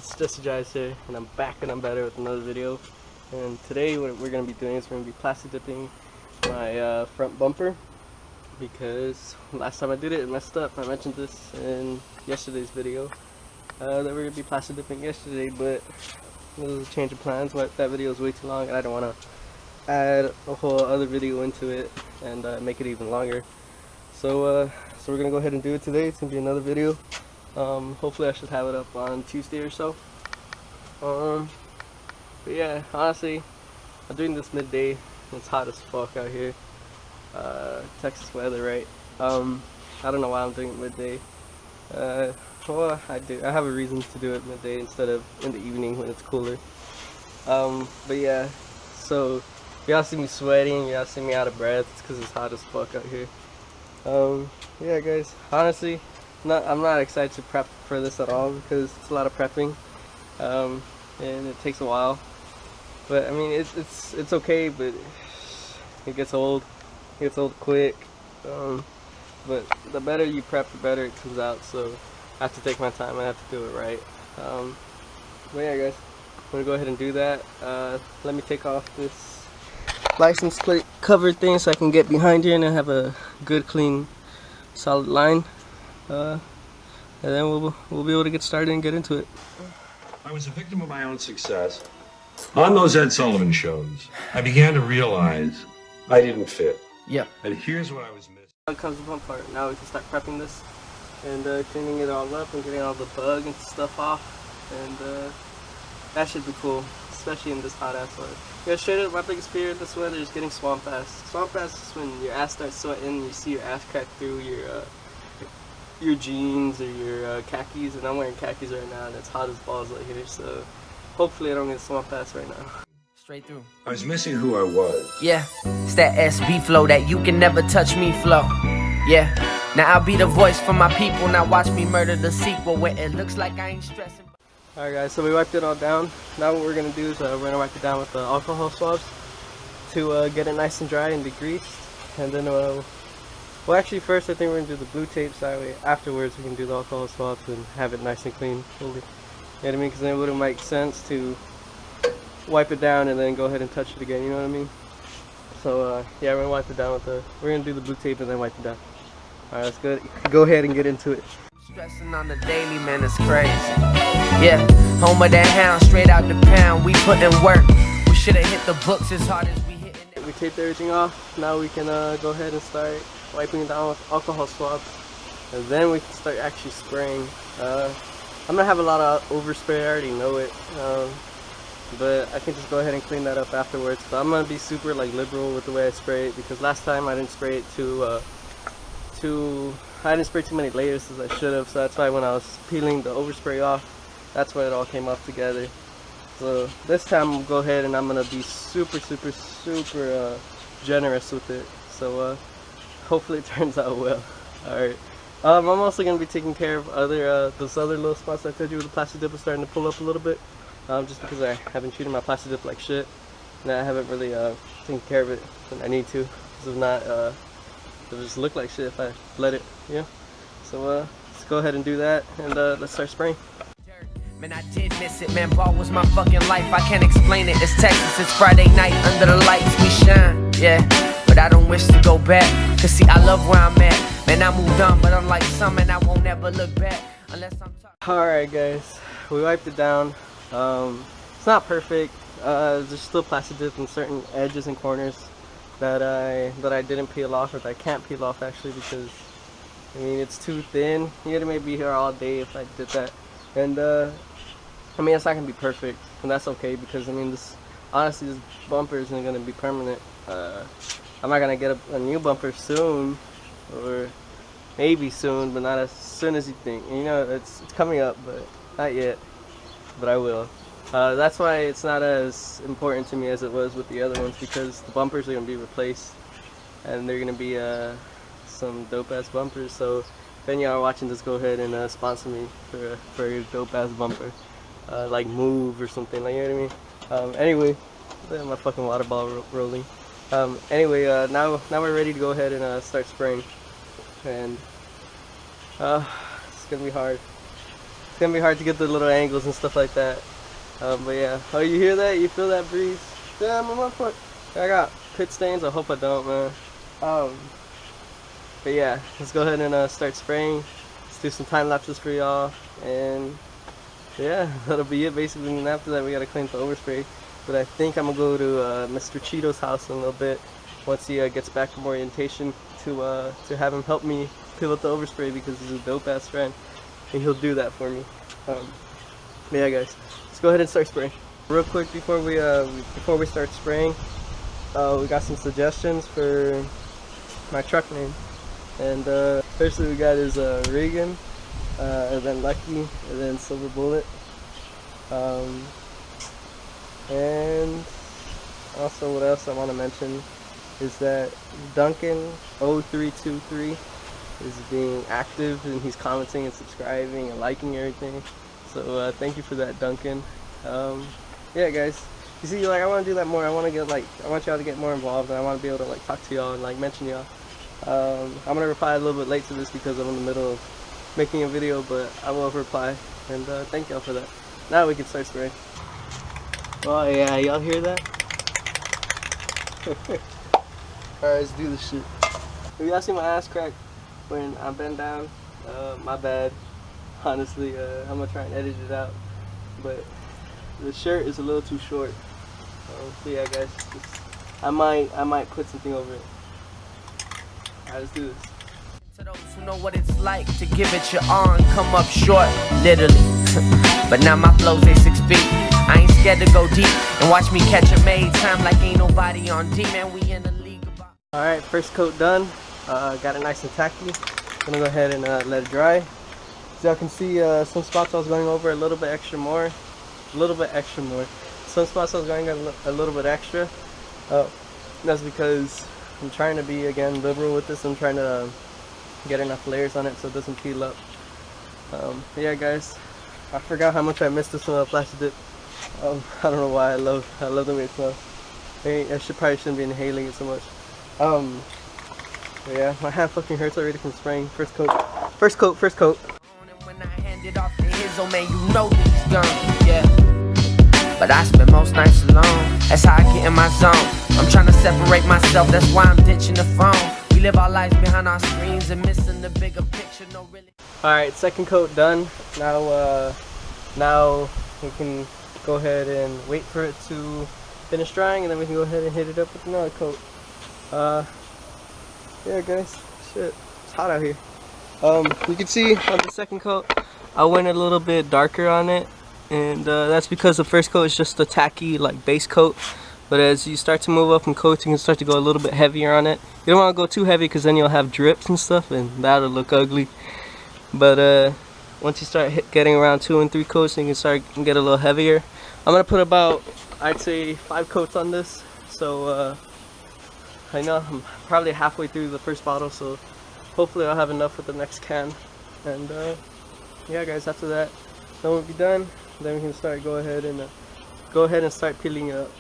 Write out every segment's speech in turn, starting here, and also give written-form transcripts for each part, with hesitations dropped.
It's just Jais here, and I'm back and I'm better with another video. And today what we're going to be doing is we're going to be plasti dipping my front bumper, because last time I did it messed up. I mentioned this in yesterday's video, that we're going to be plasti dipping yesterday, but there was a change of plans. But that video is way too long and I don't want to add a whole other video into it and make it even longer. So we're going to go ahead and do it today. It's going to be another video. Hopefully I should have it up on Tuesday or so. But yeah, honestly, I'm doing this midday. It's hot as fuck out here. Texas weather, right? I don't know why I'm doing it midday. Well, I have a reason to do it midday instead of in the evening when it's cooler. But yeah, so y'all see me sweating, y'all see me out of breath. It's because it's hot as fuck out here. Yeah, guys, honestly, I'm not excited to prep for this at all because it's a lot of prepping, and it takes a while. But I mean, it's okay, but it gets old. It gets old quick. But the better you prep, the better it comes out. So I have to take my time. I have to do it right. But yeah, guys, I'm gonna go ahead and do that. Let me take off this license plate cover thing so I can get behind here and I have a good, clean, solid line. And then we'll be able to get started and get into it. I was a victim of my own success. On those Ed Sullivan shows, I began to realize I didn't fit. Yep. And here's what I was missing. Now comes the fun part. Now we can start prepping this and cleaning it all up and getting all the bug and stuff off. And that should be cool, especially in this hot ass weather. Yeah, straight up, my biggest fear in this weather is getting swamp ass. Swamp ass is when your ass starts sweating and you see your ass crack through your jeans or your khakis, and I'm wearing khakis right now and it's hot as balls out here, so hopefully I don't get swamp ass right now. Straight through. I was missing who I was. Yeah, it's that SB flow, that you can never touch me flow. Yeah, now I'll be the voice for my people. Now watch me murder the sequel where it looks like I ain't stressing. Alright guys, so we wiped it all down. Now what we're going to do is we're going to wipe it down with the alcohol swabs to get it nice and dry and degreased. And then well, actually first I think we're going to do the blue tape, so that way afterwards we can do the alcohol swabs and have it nice and clean fully. You know what I mean? Because then it wouldn't make sense to wipe it down and then go ahead and touch it again, you know what I mean? So yeah, we're going to wipe it down with we're going to do the blue tape and then wipe it down. Alright, let's go ahead and get into it. Stressing on the daily, man, it's crazy. Yeah, home of that hound, straight out the pound. We put in work. We should have hit the books as hard as we hitting it. We taped everything off. Now we can go ahead and start wiping it down with alcohol swabs. And then we can start actually spraying. I'm gonna have a lot of overspray, I already know it. But I can just go ahead and clean that up afterwards. But I'm gonna be super liberal with the way I spray it, because last time I didn't spray it I didn't spray too many layers as I should have, so that's why when I was peeling the overspray off, that's why it all came off together. So this time I'll go ahead and I'm gonna be super generous with it. So hopefully it turns out well. Alright. I'm also gonna be taking care of those other little spots I told you where the plasti dip is starting to pull up a little bit. Just because I haven't treated my plasti dip like shit, and I haven't really taken care of it when I need to. Because if not, it'll just look like shit if I let it, yeah. So let's go ahead and do that, and let's start spraying. Man, I did miss it, man. Ball was my fucking life. I can't explain it. It's Texas, it's Friday night. Under the lights, we shine, yeah. But I don't wish to go back, cause see, I love where I'm at. Man, I moved on, but unlike some, and I won't ever look back unless I'm talking. Alright guys, we wiped it down. It's not perfect. There's still plasti dip in certain edges and corners that I didn't peel off, or that I can't peel off actually, because I mean it's too thin. You're gonna maybe be here all day if I did that. And I mean, it's not gonna be perfect, and that's okay, because I mean, honestly this bumper isn't gonna be permanent. I'm not gonna get a new bumper soon, or maybe soon, but not as soon as you think. You know, it's coming up, but not yet. But I will. That's why it's not as important to me as it was with the other ones, because the bumpers are gonna be replaced, and they're gonna be some dope ass bumpers. So if any of y'all are watching this, go ahead and sponsor me for your dope ass bumper, like Move or something, like, you know what I mean? Anyway, my fucking water ball rolling. Anyway, now we're ready to go ahead and start spraying, and it's gonna be hard. gonna be hard to get the little angles and stuff like that. But yeah, oh, you hear that? You feel that breeze? Yeah, my foot. I got pit stains. I hope I don't, man. But yeah, let's go ahead and start spraying. Let's do some time lapses for y'all, and yeah, that'll be it basically. And after that, we gotta clean the overspray. But I think I'm gonna go to Mr. Cheeto's house in a little bit once he gets back from orientation to have him help me peel up the overspray, because he's a dope ass friend and he'll do that for me. But yeah, guys, let's go ahead and start spraying. Real quick before we start spraying, we got some suggestions for my truck name, and firstly we got is Reagan, and then Lucky, and then Silver Bullet, and also what else I want to mention is that Duncan0323 is being active, and he's commenting and subscribing and liking everything, so thank you for that, Duncan. Yeah, guys, you see, like, I want to do that more. I want y'all to get more involved, and I want to be able to like talk to y'all and like mention y'all. I'm gonna reply a little bit late to this because I'm in the middle of making a video, but I will reply, and thank y'all for that. Now we can start spraying. Oh yeah, y'all hear that? Alright, let's do this shit. If y'all see my ass crack when I bend down, my bad. Honestly, I'm gonna try and edit it out, but the shirt is a little too short. So yeah, guys, I might put something over it. Alright, let's do this. To those who know what it's like to give it your all and come up short, literally. But now my flows, they 6 feet. I ain't scared to go deep and watch me catch a May time like ain't nobody on D, man. We in the league about. Alright, first coat done. Got it nice and tacky. Gonna go ahead and let it dry. As y'all can see, some spots I was going over a little bit extra more. Some spots I was going a little bit extra. That's because I'm trying to be, again, liberal with this. I'm trying to get enough layers on it so it doesn't peel up. Yeah, guys, I forgot how much I missed this Plasti dip. I don't know why. I love the way it smells. I probably shouldn't be inhaling it so much. But yeah, my hand fucking hurts already from spraying. First coat. When I hand it off to his, oh man, you know that he's gone, yeah. But I spend most nights alone. That's how I get in my zone. I'm trying to separate myself, that's why I'm ditching the phone. We live our lives behind our screens and missing the bigger picture, no really. Alright, second coat done. Now we can go ahead and wait for it to finish drying, and then we can go ahead and hit it up with another coat. Yeah, guys, shit, it's hot out here. You can see on the second coat, I went a little bit darker on it, and that's because the first coat is just a tacky, like, base coat. But as you start to move up in coats, you can start to go a little bit heavier on it. You don't want to go too heavy because then you'll have drips and stuff, and that'll look ugly. But once you start getting around 2 and 3 coats, you can start to get a little heavier. I'm gonna put about, I'd say, 5 coats on this. So I know I'm probably halfway through the first bottle, so hopefully I'll have enough for the next can. And yeah, guys, after that, then we'll be done. Then we can go ahead and start peeling it up.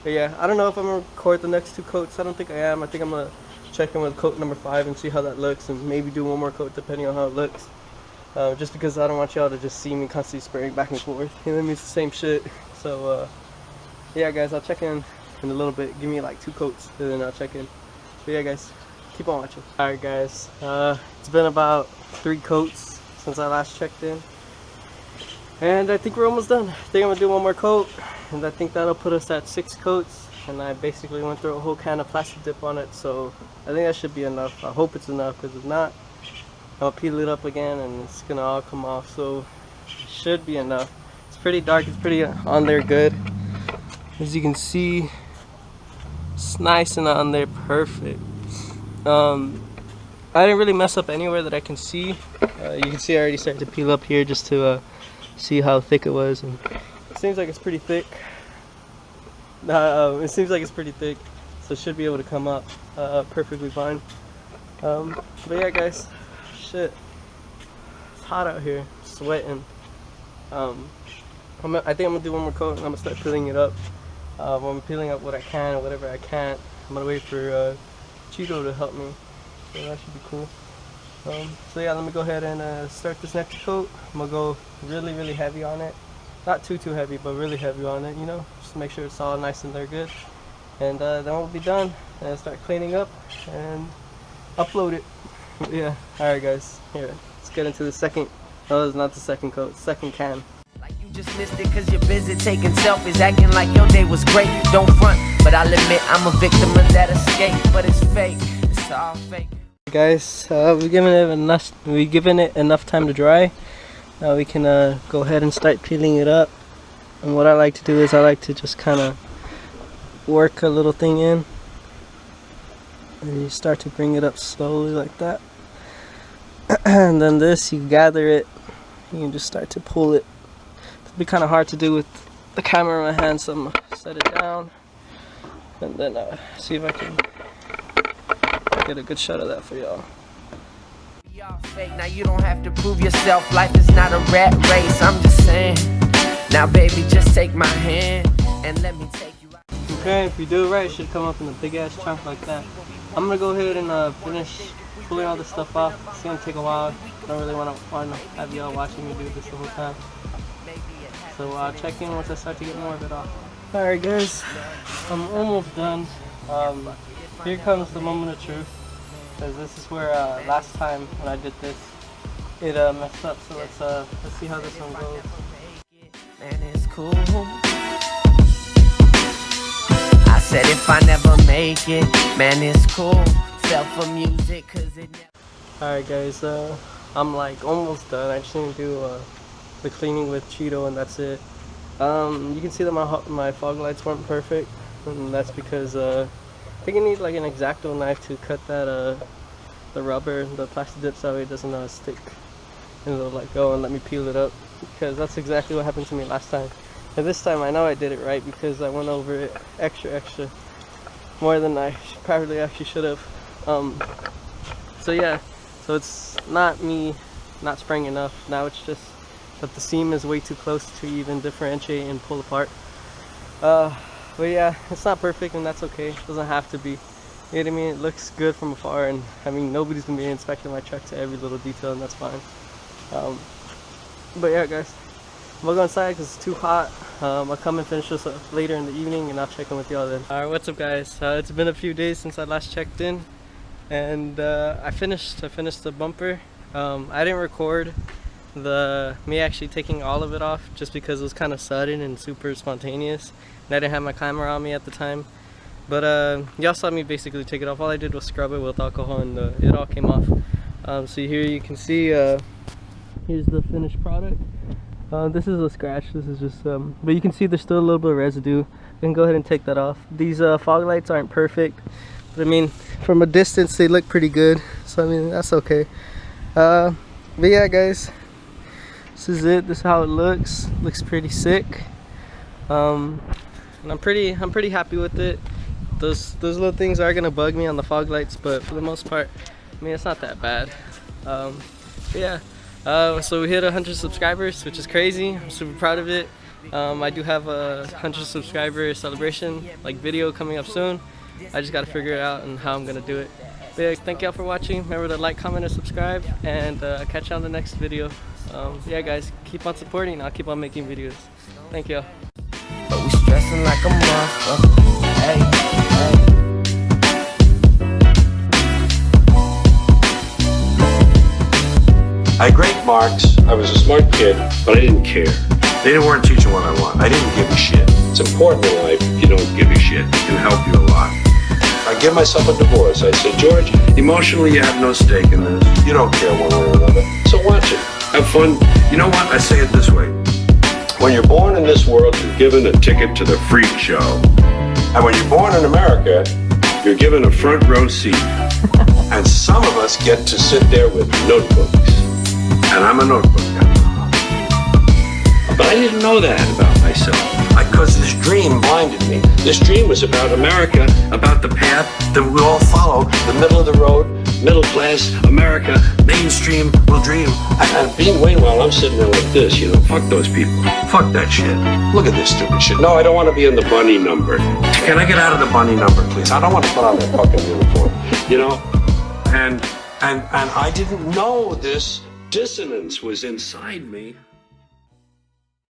But yeah, I don't know if I'm gonna record the next 2 coats. I don't think I am. I think I'm gonna check in with coat number 5 and see how that looks, and maybe do one more coat depending on how it looks. Just because I don't want y'all to just see me constantly spraying back and forth. And then it's the same shit. So yeah, guys, I'll check in a little bit. Give me like 2 coats, and then I'll check in. But yeah, guys, keep on watching. Alright, guys, it's been about 3 coats since I last checked in, and I think we're almost done. I think I'm gonna do one more coat, and I think that'll put us at 6 coats. And I basically went through a whole can of Plasti dip on it, so I think that should be enough. I hope it's enough, because if not, I'll peel it up again and it's gonna all come off. So it should be enough. It's pretty dark, it's pretty on there good. As you can see, it's nice and on there perfect. I didn't really mess up anywhere that I can see. You can see I already started to peel up here just to see how thick it was, and it seems like it's pretty thick. It seems like it's pretty thick, so it should be able to come up perfectly fine. But yeah, guys, shit, it's hot out here, sweating. I think I'm gonna do one more coat and I'm gonna start peeling it up. I'm peeling up what I can and whatever I can't. I'm gonna wait for Cheeto to help me, so that should be cool. So yeah, let me go ahead and start this next coat. I'm gonna go really heavy on it. Not too heavy, but really heavy on it, you know, just to make sure it's all nice and they're good. And then we'll be done and start cleaning up and upload it. Yeah, alright guys, here, let's get into the second, no, it's not the second coat, second can. Like you just missed it cause you're busy taking selfies, acting like your day was great. Don't front, but I'll admit I'm a victim of that escape. But it's fake, it's all fake. Guys, we've given it enough time to dry. Now we can go ahead and start peeling it up. And what I like to do is I like to just kind of work a little thing in, and you start to bring it up slowly like that. And then this, you gather it, you can just start to pull it. It'll be kind of hard to do with the camera in my hand, so I'm gonna set it down and then see if I can get a good shot of that for y'all. Y'all fake, now you don't have to prove yourself. Life is not a rat race, I'm just saying. Now baby, just take my hand and let me take you out. Okay, if you do it right, it should come up in a big ass chunk like that. I'm gonna go ahead and finish pulling all this stuff off. It's gonna take a while. I don't really want to have y'all watching me do this the whole time. So I'll check in once I start to get more of it off. Alright guys, I'm almost done. Here comes the moment of truth, because this is where last time when I did this, it messed up. So let's see how this one goes. Man, it's cool. I said if I never make it, man, it's cool. Sell for music, cause it never. Alright guys, I'm like almost done. I just need to do the cleaning with Cheeto and that's it. You can see that my fog lights weren't perfect, and that's because I think you need like an X-Acto knife to cut that the rubber, the plastic dip, so it doesn't stick, and it'll let go and let me peel it up, because that's exactly what happened to me last time. And this time I know I did it right because I went over it extra more than I probably actually should have. So yeah, so it's not me not spraying enough. Now it's just that the seam is way too close to even differentiate and pull apart. But yeah, it's not perfect, and that's okay. It doesn't have to be. You know what I mean? It looks good from afar, and I mean nobody's gonna be inspecting my truck to every little detail, and that's fine. But yeah guys, I'm gonna go inside because it's too hot. I'll come and finish this up later in the evening, and I'll check in with y'all then. Alright, what's up guys? It's been a few days since I last checked in, and I finished the bumper. I didn't record me actually taking all of it off just because it was kind of sudden and super spontaneous, and I didn't have my camera on me at the time. But y'all saw me basically take it off. All I did was scrub it with alcohol, and it all came off. So here you can see here's the finished product. This is a scratch. This is just but you can see there's still a little bit of residue. I can go ahead and take that off. These fog lights aren't perfect, but I mean from a distance they look pretty good, so I mean that's okay. But yeah guys, this is it. This is how it looks. Looks pretty sick. And I'm pretty happy with it. Those little things are gonna bug me on the fog lights, but for the most part, I mean it's not that bad. But yeah, so we hit 100 subscribers, which is crazy. I'm super proud of it. I do have a 100 subscriber celebration video coming up soon. I just gotta figure it out and how I'm gonna do it. But yeah, thank y'all for watching. Remember to like, comment, and subscribe, and I'll catch you on the next video. Yeah guys, keep on supporting. I'll keep on making videos. Thank y'all. But we stressing like a motherfucker. Hey, hey. I had great marks. I was a smart kid, but I didn't care. They weren't teaching what I want. I didn't give a shit. It's important in life. You don't give a shit. It can help you a lot. I give myself a divorce. I said, George, emotionally you have no stake in this. You don't care one way or another. So watch it. Have fun. You know what? I say it this way. When you're born in this world, you're given a ticket to the freak show. And when you're born in America, you're given a front row seat. And some of us get to sit there with notebooks. And I'm a notebook guy. But I didn't know that about myself. Because this dream blinded me. This dream was about America, about the path that we all follow, the middle of the road, middle class, America, mainstream will dream. And being Wayne while I'm sitting there like this, you know, fuck those people. Fuck that shit. Look at this stupid shit. No, I don't want to be in the bunny number. Can I get out of the bunny number, please? I don't want to put on that fucking uniform, you know? And And I didn't know this dissonance was inside me.